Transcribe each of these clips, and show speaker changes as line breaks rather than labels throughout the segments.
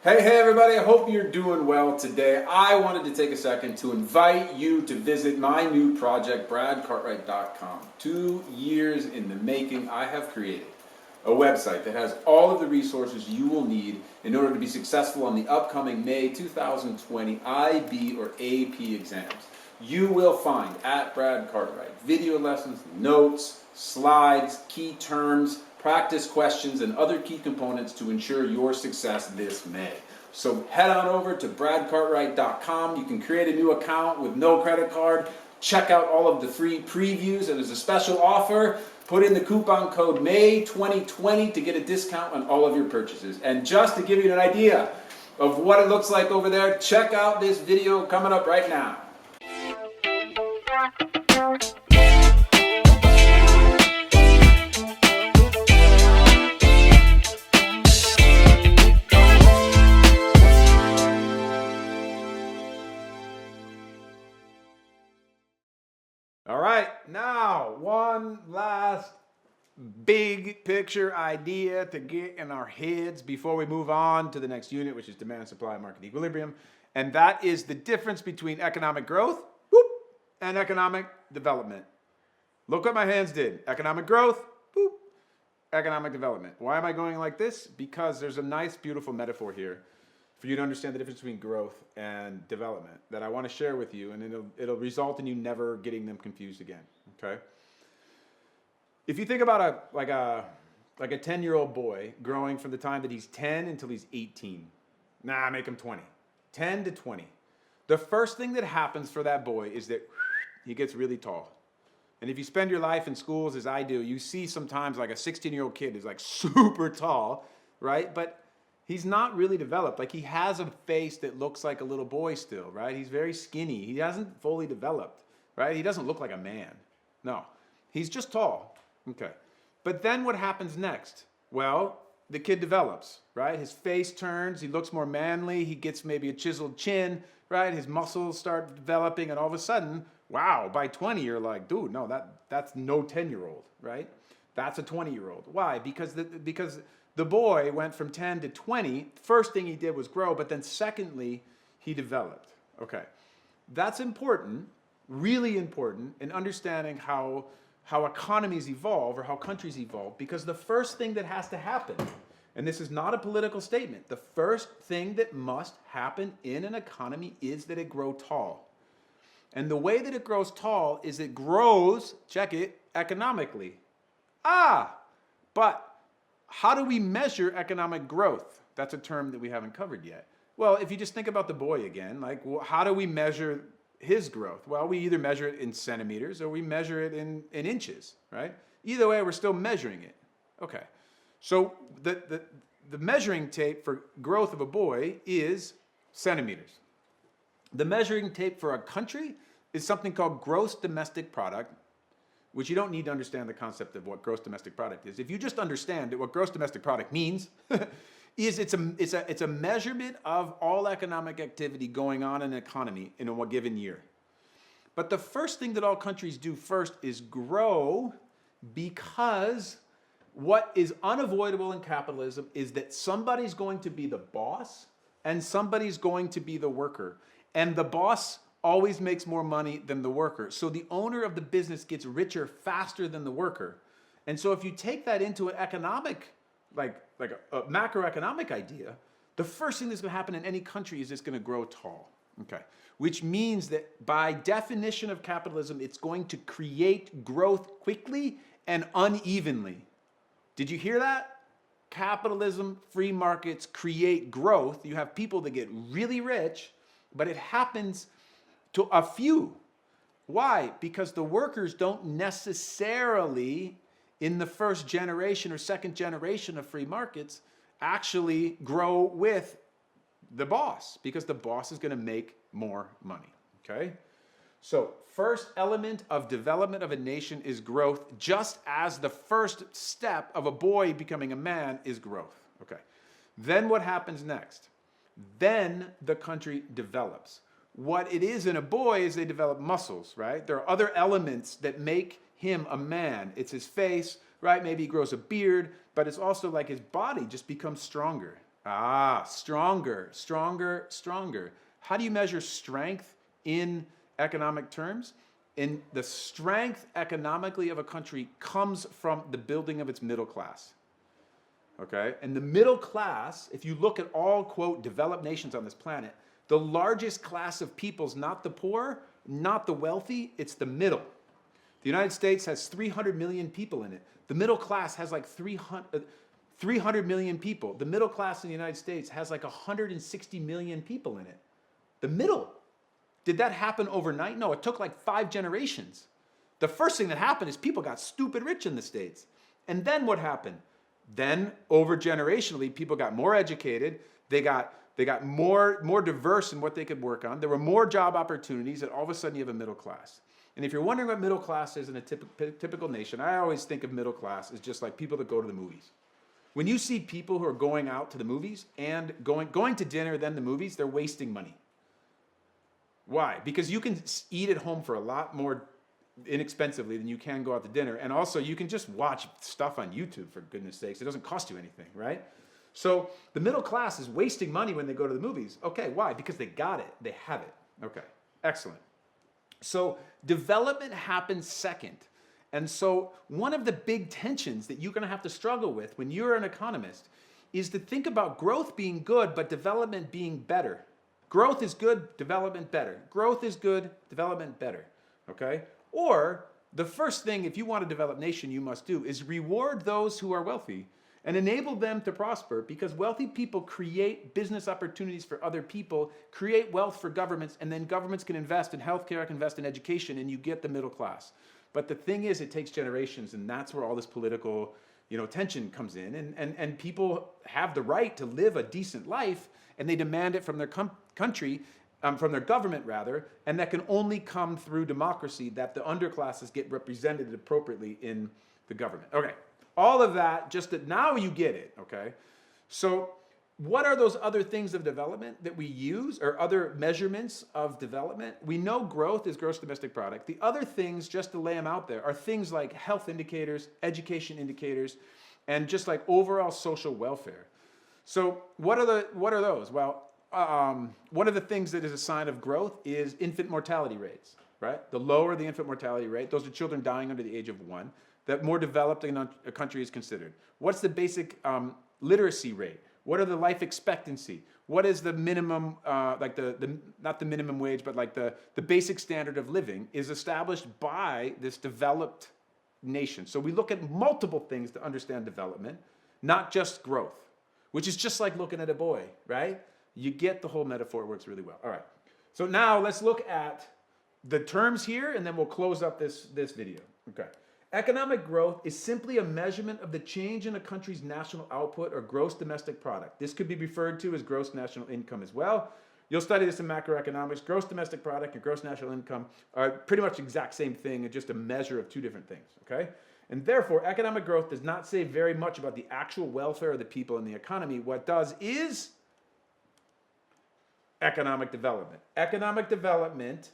Hey everybody, I hope you're doing well today. I wanted to take a second to invite you to visit my new project, bradcartwright.com. 2 years in the making, I have created a website that has all of the resources you will need in order to be successful on the upcoming May 2020 IB or AP exams. You will find at Brad Cartwright video lessons, notes, slides, key terms, practice questions, and other key components to ensure your success this May. So head on over to bradcartwright.com. You can create a new account with no credit card. Check out all of the free previews, and as a special offer, put in the coupon code MAY2020 to get a discount on all of your purchases. And just to give you an idea of what it looks like over there, check out this video coming up right now. All right, now one last big picture idea to get in our heads before we move on to the next unit, which is demand, supply, market equilibrium. And that is the difference between economic growth and economic development. Look what my hands did. Economic growth, economic development. Why am I going like this? Because there's a nice, beautiful metaphor here for you to understand the difference between growth and development that I want to share with you, and it'll result in you never getting them confused again, okay? If you think about a 10-year-old boy growing from the time that he's 10 until he's 18, make him 20, 10 to 20. The first thing that happens for that boy is that he gets really tall. And if you spend your life in schools as I do, you see sometimes like a 16-year-old kid is like super tall, right? But he's not really developed. Like, he has a face that looks like a little boy still, right? He's very skinny. He hasn't fully developed, right? He doesn't look like a man. No, he's just tall. Okay. But then what happens next? Well, the kid develops, right? His face turns. He looks more manly. He gets maybe a chiseled chin, right? His muscles start developing, and all of a sudden, wow, by 20, you're like, dude, no, that's no 10-year-old, right? That's a 20-year-old. Why? Because the boy went from 10 to 20. First thing he did was grow, but then secondly, he developed. Okay. That's important, really important, in understanding how economies evolve or how countries evolve, because the first thing that has to happen, and this is not a political statement, the first thing that must happen in an economy is that it grow tall. And the way that it grows tall is it grows, check it, economically. But how do we measure economic growth? That's a term that we haven't covered yet. Well, if you just think about the boy again, like, well, how do we measure his growth? Well, we either measure it in centimeters or we measure it in inches, right? Either way, we're still measuring it. Okay. So the measuring tape for growth of a boy is centimeters. The measuring tape for a country is something called gross domestic product, which you don't need to understand the concept of what gross domestic product is. If you just understand that what gross domestic product means, is it's a measurement of all economic activity going on in an economy in a given year. But the first thing that all countries do first is grow, because what is unavoidable in capitalism is that somebody's going to be the boss and somebody's going to be the worker. And the boss always makes more money than the worker. So the owner of the business gets richer faster than the worker. And so if you take that into an economic, like a macroeconomic idea, the first thing that's going to happen in any country is it's going to grow tall. Okay. Which means that by definition of capitalism, it's going to create growth quickly and unevenly. Did you hear that? Capitalism, free markets create growth. You have people that get really rich, but it happens to a few. Why? Because the workers don't necessarily, in the first generation or second generation of free markets, actually grow with the boss, because the boss is going to make more money. Okay? So, first element of development of a nation is growth, just as the first step of a boy becoming a man is growth. Okay. Then what happens next? Then the country develops. What it is in a boy is they develop muscles, right? There are other elements that make him a man. It's his face, right? Maybe he grows a beard, but it's also like his body just becomes stronger. Stronger, stronger, stronger. How do you measure strength in economic terms? And the strength economically of a country comes from the building of its middle class. Okay? And the middle class, if you look at all, quote, developed nations on this planet, the largest class of people is not the poor, not the wealthy, it's the middle. The United States has 300 million people in it. The middle class has like 300 million people. The middle class in the United States has like 160 million people in it. The middle. Did that happen overnight? No, it took like 5 generations. The first thing that happened is people got stupid rich in the States. And then what happened? Then over generationally, people got more educated. They got more diverse in what they could work on. There were more job opportunities, and all of a sudden you have a middle class. And if you're wondering what middle class is in a typical nation, I always think of middle class as just like people that go to the movies. When you see people who are going out to the movies and going to dinner, then the movies, they're wasting money. Why? Because you can eat at home for a lot more inexpensively than you can go out to dinner. And also you can just watch stuff on YouTube, for goodness sakes. It doesn't cost you anything, right? So the middle class is wasting money when they go to the movies. Okay, why? Because they got it. They have it. Okay, excellent. So development happens second. And so one of the big tensions that you're going to have to struggle with when you're an economist is to think about growth being good, but development being better. Growth is good, development better. Growth is good, development better. Okay? Or the first thing, if you want a developed nation, you must do is reward those who are wealthy and enable them to prosper, because wealthy people create business opportunities for other people, create wealth for governments, and then governments can invest in healthcare, can invest in education, and you get the middle class. But the thing is, it takes generations, and that's where all this political, tension comes in. And people have the right to live a decent life, and they demand it from their country, from their government rather, and that can only come through democracy, that the underclasses get represented appropriately in the government. Okay, all of that, just that now you get it, okay? So what are those other things of development that we use, or other measurements of development? We know growth is gross domestic product. The other things, just to lay them out there, are things like health indicators, education indicators, and just like overall social welfare. So what are those? Well, one of the things that is a sign of growth is infant mortality rates, right? The lower the infant mortality rate, those are children dying under the age of 1, that more developed a country is considered. What's the basic literacy rate? What are the life expectancy? What is the minimum, not the minimum wage, but like the basic standard of living is established by this developed nation. So we look at multiple things to understand development, not just growth, which is just like looking at a boy, right? You get the whole metaphor, it works really well. All right, so now let's look at the terms here, and then we'll close up this video. Okay. Economic growth is simply a measurement of the change in a country's national output or gross domestic product. This could be referred to as gross national income as well. You'll study this in macroeconomics. Gross domestic product and gross national income are pretty much the exact same thing, and just a measure of two different things, okay? And therefore, economic growth does not say very much about the actual welfare of the people in the economy. What it does is economic development. Economic development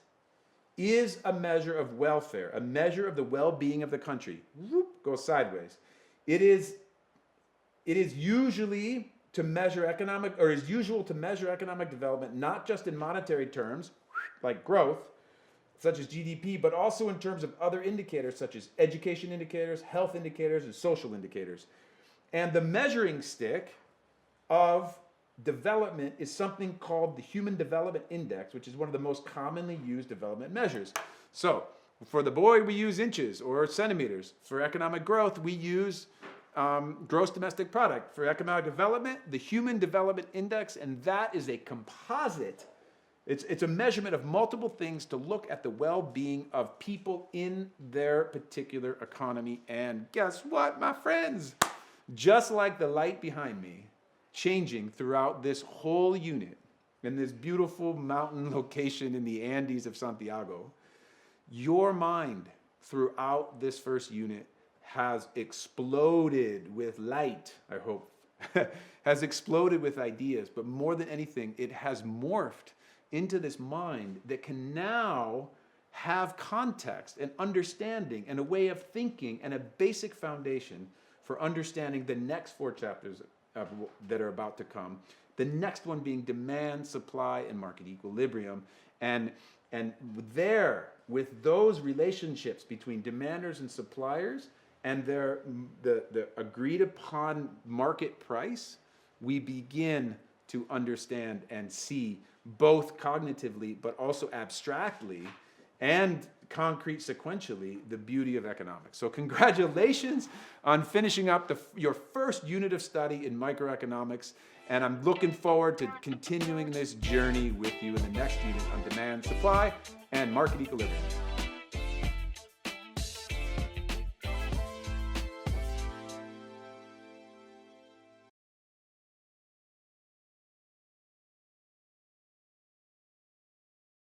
is a measure of welfare, a measure of the well-being of the country. Whoop, goes sideways. It is usually to measure economic, or is usual to measure economic development, not just in monetary terms, like growth, such as GDP, but also in terms of other indicators, such as education indicators, health indicators, and social indicators. And the measuring stick of development is something called the Human Development Index, which is one of the most commonly used development measures. So for the boy, we use inches or centimeters. For economic growth, we use gross domestic product. For economic development, the Human Development Index, and that is a composite. It's a measurement of multiple things to look at the well-being of people in their particular economy. And guess what, my friends? Just like the light behind me, changing throughout this whole unit in this beautiful mountain location in the Andes of Santiago, your mind throughout this first unit has exploded with light, I hope, has exploded with ideas, but more than anything, it has morphed into this mind that can now have context and understanding and a way of thinking and a basic foundation for understanding the next 4 chapters that are about to come. The next one being demand, supply, and market equilibrium. And there, with those relationships between demanders and suppliers and the agreed upon market price, we begin to understand and see both cognitively but also abstractly and concrete sequentially the beauty of economics. So congratulations on finishing up your first unit of study in microeconomics, and I'm looking forward to continuing this journey with you in the next unit on demand, supply, and market equilibrium.